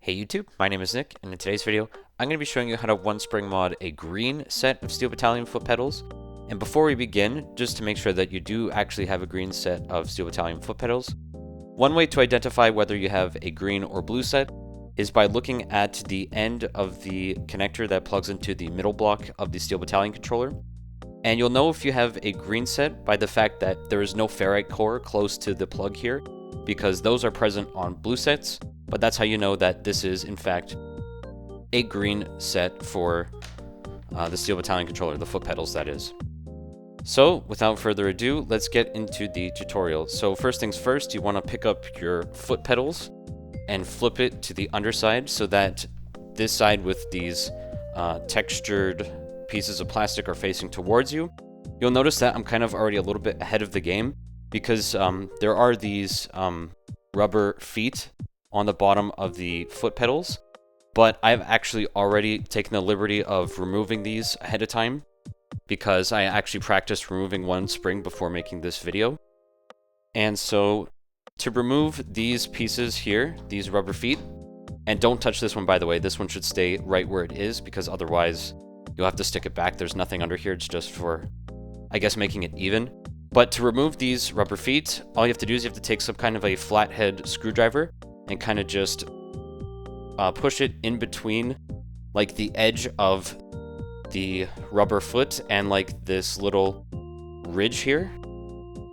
Hey YouTube, my name is Nick, and in today's video, I'm going to be showing you how to one spring mod a green set of Steel Battalion foot pedals. And before we begin, just to make sure that you do actually have a green set of Steel Battalion foot pedals, one way to identify whether you have a green or blue set is by looking at the end of the connector that plugs into the middle block of the Steel Battalion controller. And you'll know if you have a green set by the fact that there is no ferrite core close to the plug here, because those are present on blue sets, but that's how you know that this is in fact a green set for the Steel Battalion controller, the foot pedals that is. So without further ado, let's get into the tutorial. So first things first, you want to pick up your foot pedals and flip it to the underside so that this side with these textured pieces of plastic are facing towards you. You'll notice that I'm kind of already a little bit ahead of the game because there are these rubber feet on the bottom of the foot pedals, but I've actually already taken the liberty of removing these ahead of time because I actually practiced removing one spring before making this video. And so to remove these pieces here, these rubber feet, and don't touch this one by the way, this one should stay right where it is because otherwise you'll have to stick it back. There's nothing under here, it's just for, I guess, making it even. But to remove these rubber feet, all you have to do is you have to take some kind of a flathead screwdriver and kind of just push it in between like the edge of the rubber foot and like this little ridge here.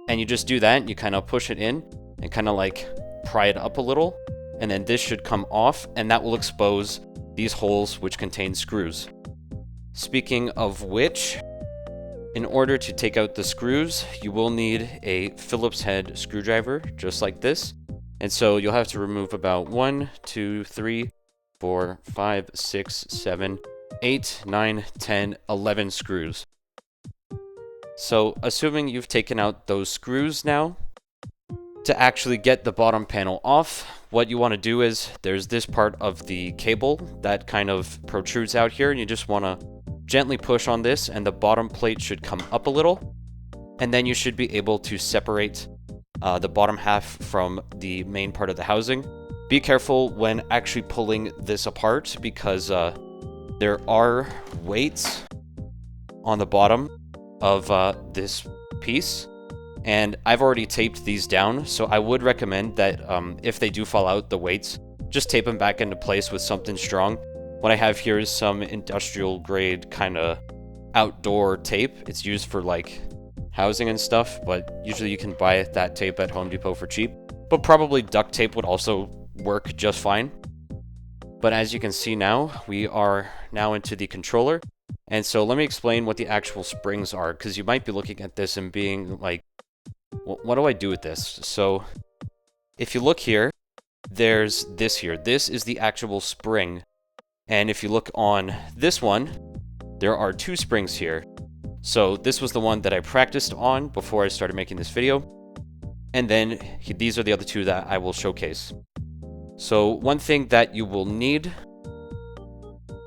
And you just do that, and you kind of push it in and kind of like pry it up a little. And then this should come off, and that will expose these holes which contain screws. Speaking of which, in order to take out the screws, you will need a Phillips head screwdriver, just like this. And so you'll have to remove about 1, 2, 3, 4, 5, 6, 7, 8, 9, 10, 11 screws. So assuming you've taken out those screws now, to actually get the bottom panel off, what you want to do is there's this part of the cable that kind of protrudes out here, and you just want to gently push on this, and the bottom plate should come up a little, and then you should be able to separate the bottom half from the main part of the housing. Be careful when actually pulling this apart because there are weights on the bottom of this piece, and I've already taped these down, so I would recommend that if they do fall out, the weights, just tape them back into place with something strong. What I have here is some industrial grade kind of outdoor tape. It's used for like housing and stuff, but usually you can buy that tape at Home Depot for cheap. But probably duct tape would also work just fine. But as you can see now, we are now into the controller. And so let me explain what the actual springs are, because you might be looking at this and being like, what do I do with this? So if you look here, there's this here. This is the actual spring. And if you look on this one, there are 2 springs here. So this was the one that I practiced on before I started making this video. And then these are the other 2 that I will showcase. So one thing that you will need,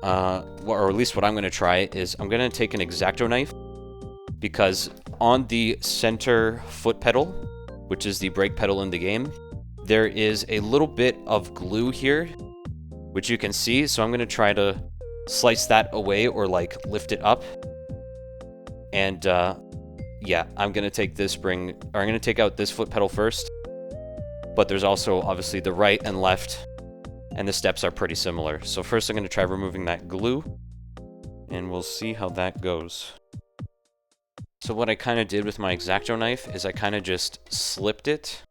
or at least what I'm going to try, is I'm going to take an exacto knife, because on the center foot pedal, which is the brake pedal in the game, there is a little bit of glue here, which you can see. So I'm going to try to slice that away or like lift it up. And yeah, I'm going to take this spring, or I'm going to take out this foot pedal first. But there's also obviously the right and left, and the steps are pretty similar. So first I'm going to try removing that glue, and we'll see how that goes. So what I kind of did with my exacto knife is I kind of just slipped it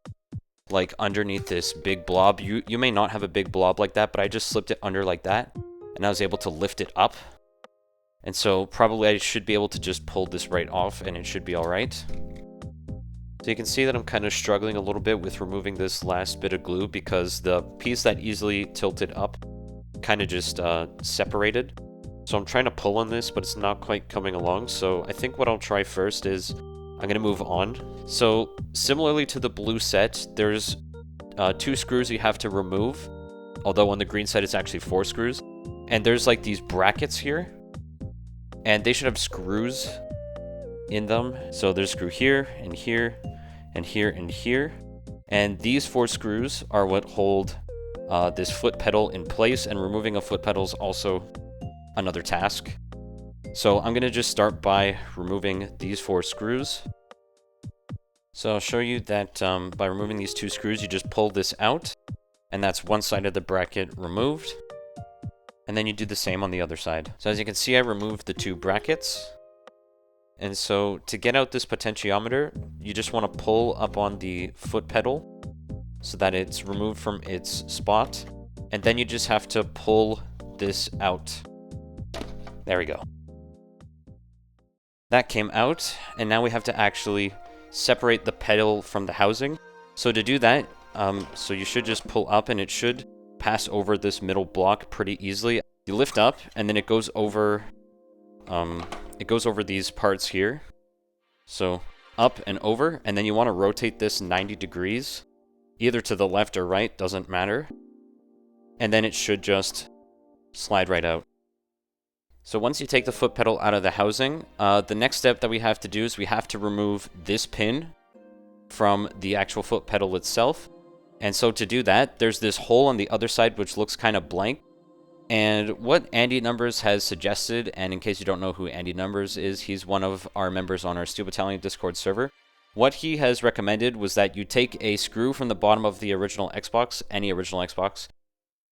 like underneath this big blob. You may not have a big blob like that, but I just slipped it under like that, and I was able to lift it up. And so probably I should be able to just pull this right off, and it should be all right. So you can see that I'm kind of struggling a little bit with removing this last bit of glue because the piece that easily tilted up kind of just separated. So I'm trying to pull on this, but it's not quite coming along. So I think what I'll try first is I'm going to move on. So similarly to the blue set, there's 2 screws you have to remove, although on the green side it's actually 4 screws. And there's like these brackets here, and they should have screws in them. So there's a screw here and here and here and here, and these 4 screws are what hold this foot pedal in place, and removing a foot pedal is also another task. So I'm going to just start by removing these 4 screws. So I'll show you that by removing these 2 screws, you just pull this out, and that's one side of the bracket removed. And then you do the same on the other side. So as you can see, I removed the 2 brackets. And so to get out this potentiometer, you just want to pull up on the foot pedal so that it's removed from its spot. And then you just have to pull this out. There we go. That came out, and now we have to actually separate the pedal from the housing. So to do that, so you should just pull up, and it should pass over this middle block pretty easily. You lift up, and then it goes over these parts here. So up and over, and then you want to rotate this 90 degrees, either to the left or right, doesn't matter. And then it should just slide right out. So once you take the foot pedal out of the housing, the next step that we have to do is we have to remove this pin from the actual foot pedal itself. And so to do that, there's this hole on the other side which looks kind of blank. And what Andy Numbers has suggested, and in case you don't know who Andy Numbers is, he's one of our members on our Steel Battalion Discord server. What he has recommended was that you take a screw from the bottom of the original Xbox, any original Xbox,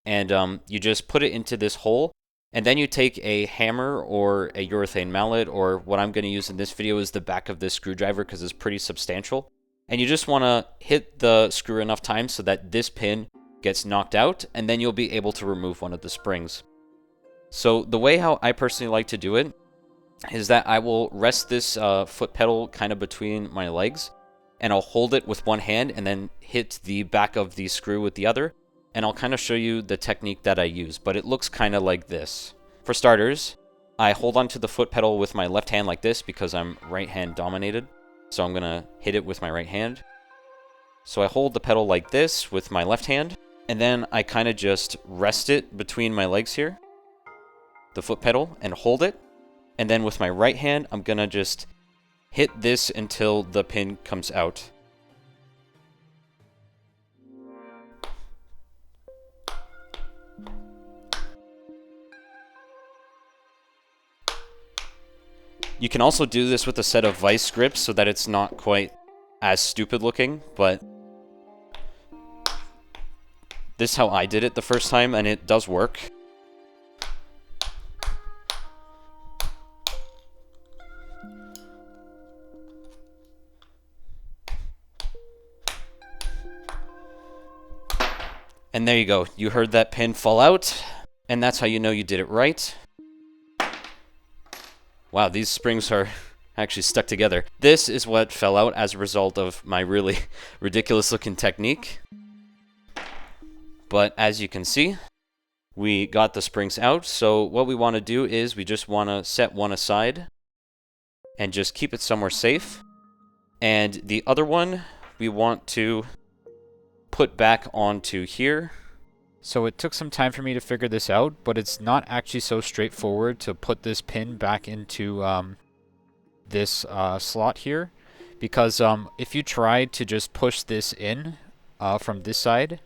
and you just put it into this hole. And then you take a hammer or a urethane mallet, or what I'm going to use in this video is the back of this screwdriver because it's pretty substantial. And you just want to hit the screw enough times so that this pin gets knocked out, and then you'll be able to remove one of the springs. So the way how I personally like to do it is that I will rest this foot pedal kind of between my legs, and I'll hold it with one hand and then hit the back of the screw with the other. And I'll kind of show you the technique that I use, but it looks kind of like this. For starters, I hold onto the foot pedal with my left hand like this because I'm right hand dominated. So I'm going to hit it with my right hand. So I hold the pedal like this with my left hand, and then I kind of just rest it between my legs here, the foot pedal, and hold it. And then with my right hand, I'm going to just hit this until the pin comes out. You can also do this with a set of vice grips so that it's not quite as stupid looking, but this is how I did it the first time, and it does work. And there you go. You heard that pin fall out, and that's how you know you did it right. Wow, these springs are actually stuck together. This is what fell out as a result of my really ridiculous looking technique. But as you can see, we got the springs out. So what we want to do is we just want to set one aside and just keep it somewhere safe. And the other one we want to put back onto here. So it took some time for me to figure this out, but it's not actually so straightforward to put this pin back into this slot here. Because if you try to just push this in from this side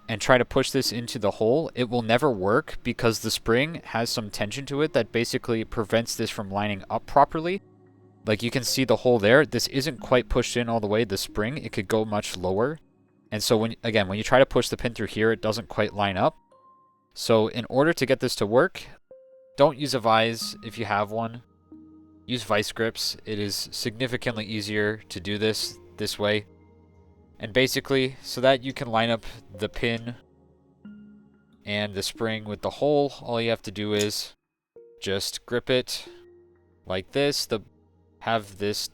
and try to push this into the hole, it will never work because the spring has some tension to it that basically prevents this from lining up properly. Like you can see the hole there, this isn't quite pushed in all the way, the spring, it could go much lower. And so when you try to push the pin through here, it doesn't quite line up. So in order to get this to work, don't use a vise if you have one. Use vice grips. It is significantly easier to do this way. And basically, so that you can line up the pin and the spring with the hole, all you have to do is just grip it like this. Have this,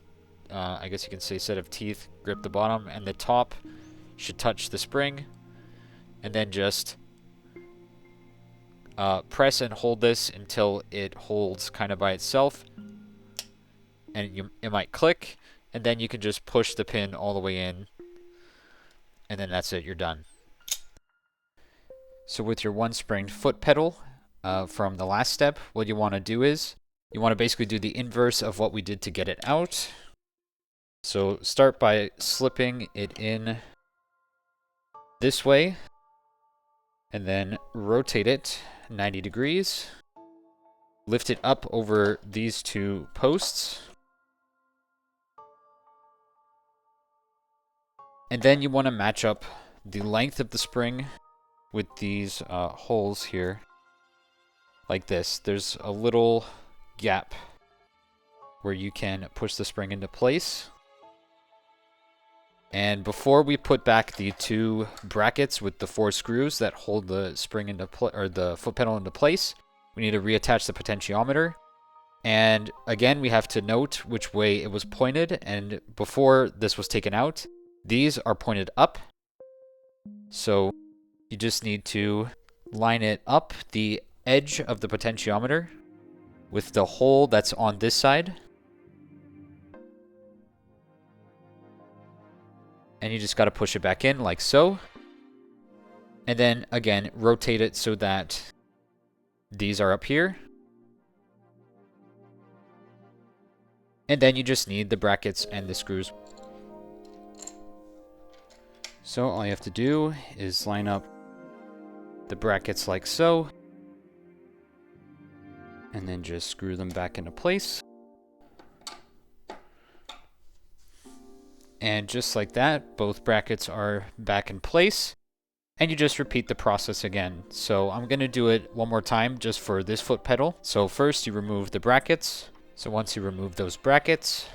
I guess you can say, set of teeth grip the bottom, and the top should touch the spring, and then just press and hold this until it holds kind of by itself, and it might click, and then you can just push the pin all the way in, and then that's it, you're done. So with your one spring foot pedal from the last step, what you want to do is you want to basically do the inverse of what we did to get it out. So start by slipping it in this way, and then rotate it 90 degrees. Lift it up over these two posts. And then you want to match up the length of the spring with these holes here. Like this. There's a little gap where you can push the spring into place. And before we put back the two brackets with the 4 screws that hold the spring into or the foot pedal into place, we need to reattach the potentiometer. And again, we have to note which way it was pointed. And before this was taken out, these are pointed up. So you just need to line it up the edge of the potentiometer with the hole that's on this side. And you just got to push it back in like so. And then again, rotate it so that these are up here. And then you just need the brackets and the screws. So all you have to do is line up the brackets like so. And then just screw them back into place. And just like that, both brackets are back in place. And you just repeat the process again. So I'm going to do it one more time just for this foot pedal. So first you remove the brackets. So once you remove those brackets,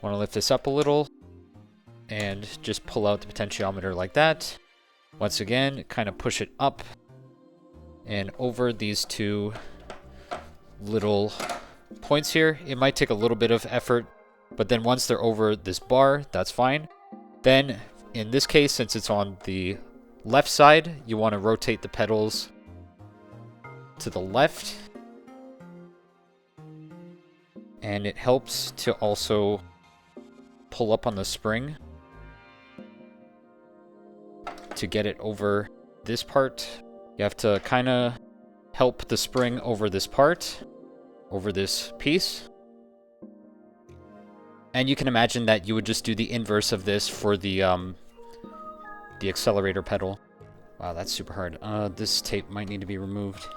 want to lift this up a little and just pull out the potentiometer like that. Once again, kind of push it up and over these two little points here. It might take a little bit of effort, but then once they're over this bar, that's fine. Then in this case, since it's on the left side, you want to rotate the pedals to the left. And it helps to also pull up on the spring to get it over this part. You have to kind of help the spring over this part, over this piece. And you can imagine that you would just do the inverse of this for the accelerator pedal. Wow, that's super hard. This tape might need to be removed.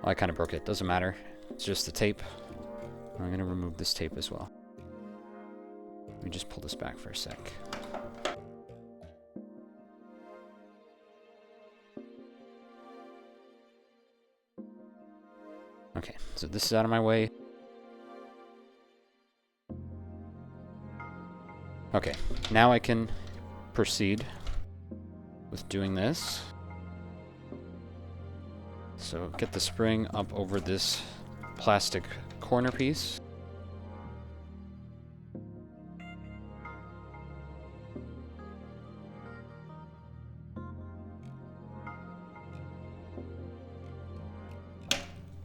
Oh, I kind of broke it. Doesn't matter. It's just the tape. I'm going to remove this tape as well. Let me just pull this back for a sec. Okay, so this is out of my way. Okay, now I can proceed with doing this. So get the spring up over this plastic corner piece.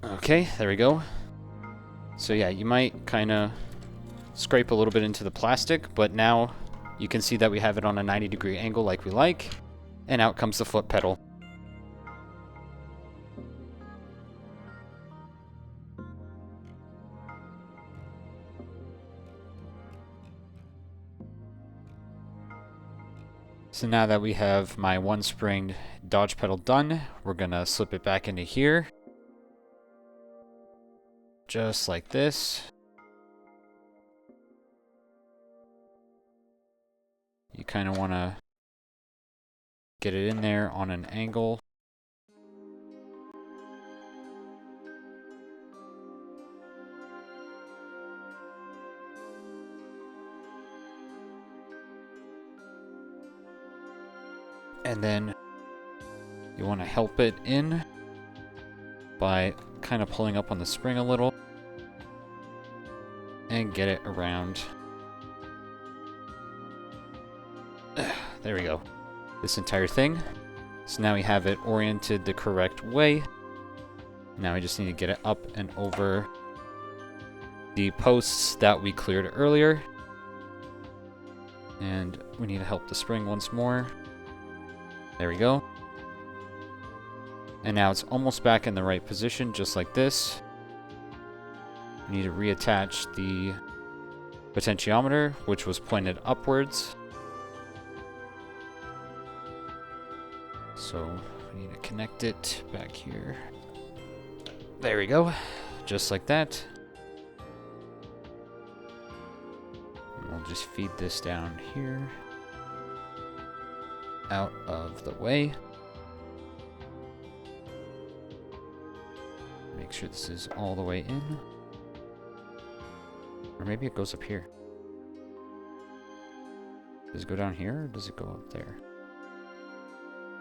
Okay, there we go. So yeah, you might kind of scrape a little bit into the plastic, but now you can see that we have it on a 90-degree angle like we like, and out comes the foot pedal. So now that we have my one-springed dodge pedal done, we're gonna slip it back into here. Just like this. You kind of want to get it in there on an angle. And then you want to help it in by kind of pulling up on the spring a little and get it around. There we go. This entire thing. So now we have it oriented the correct way. Now we just need to get it up and over the posts that we cleared earlier. And we need to help the spring once more. There we go. And now it's almost back in the right position, just like this. We need to reattach the potentiometer, which was pointed upwards. So So we need to connect it back here. There we go. Just like that. And we'll just feed this down here. Out of the way. Make sure this is all the way in. Or maybe it goes up here. Does it go down here or does it go up there?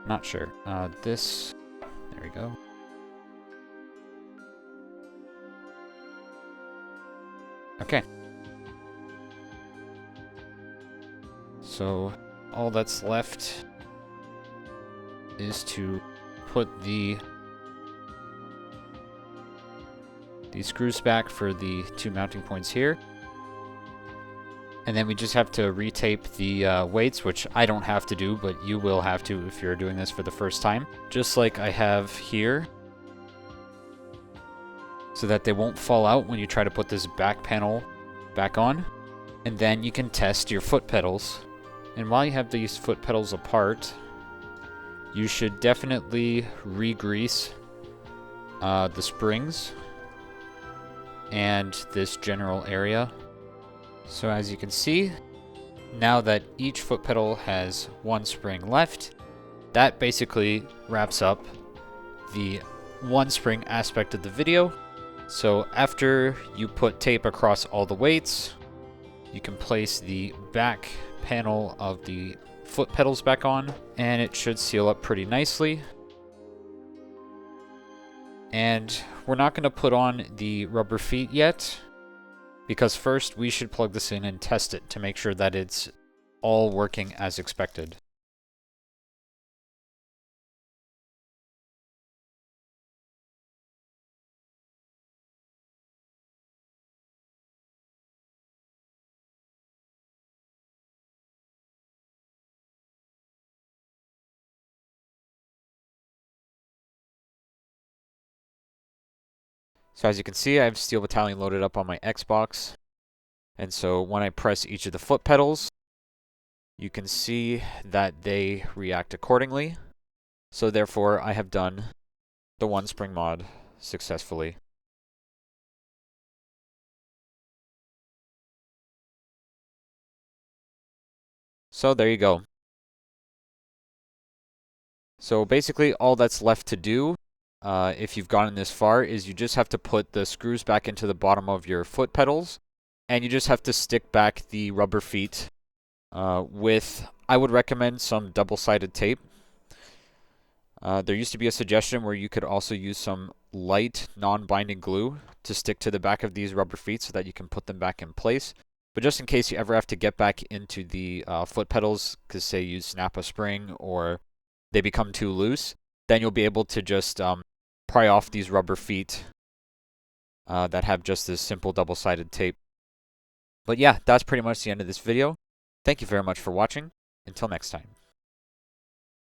Not sure. This... There we go. Okay. So, all that's left is to put these screws back for the 2 mounting points here. And then we just have to retape the weights, which I don't have to do, but you will have to if you're doing this for the first time. Just like I have here. So that they won't fall out when you try to put this back panel back on. And then you can test your foot pedals. And while you have these foot pedals apart, you should definitely re-grease the springs and this general area. So as you can see, now that each foot pedal has 1 spring left, that basically wraps up the 1 spring aspect of the video. So after you put tape across all the weights, you can place the back panel of the foot pedals back on, and it should seal up pretty nicely. And we're not going to put on the rubber feet yet, because first we should plug this in and test it to make sure that it's all working as expected. So as you can see, I have Steel Battalion loaded up on my Xbox. And so when I press each of the foot pedals, you can see that they react accordingly. So therefore, I have done the 1 spring mod successfully. So there you go. So basically all that's left to do, if you've gotten this far, is you just have to put the screws back into the bottom of your foot pedals, and you just have to stick back the rubber feet with, I would recommend, some double-sided tape. There used to be a suggestion where you could also use some light, non-binding glue to stick to the back of these rubber feet so that you can put them back in place. But just in case you ever have to get back into the foot pedals, because say you snap a spring or they become too loose, then you'll be able to just pry off these rubber feet that have just this simple double-sided tape. But yeah, that's pretty much the end of this video. Thank you very much for watching. Until next time.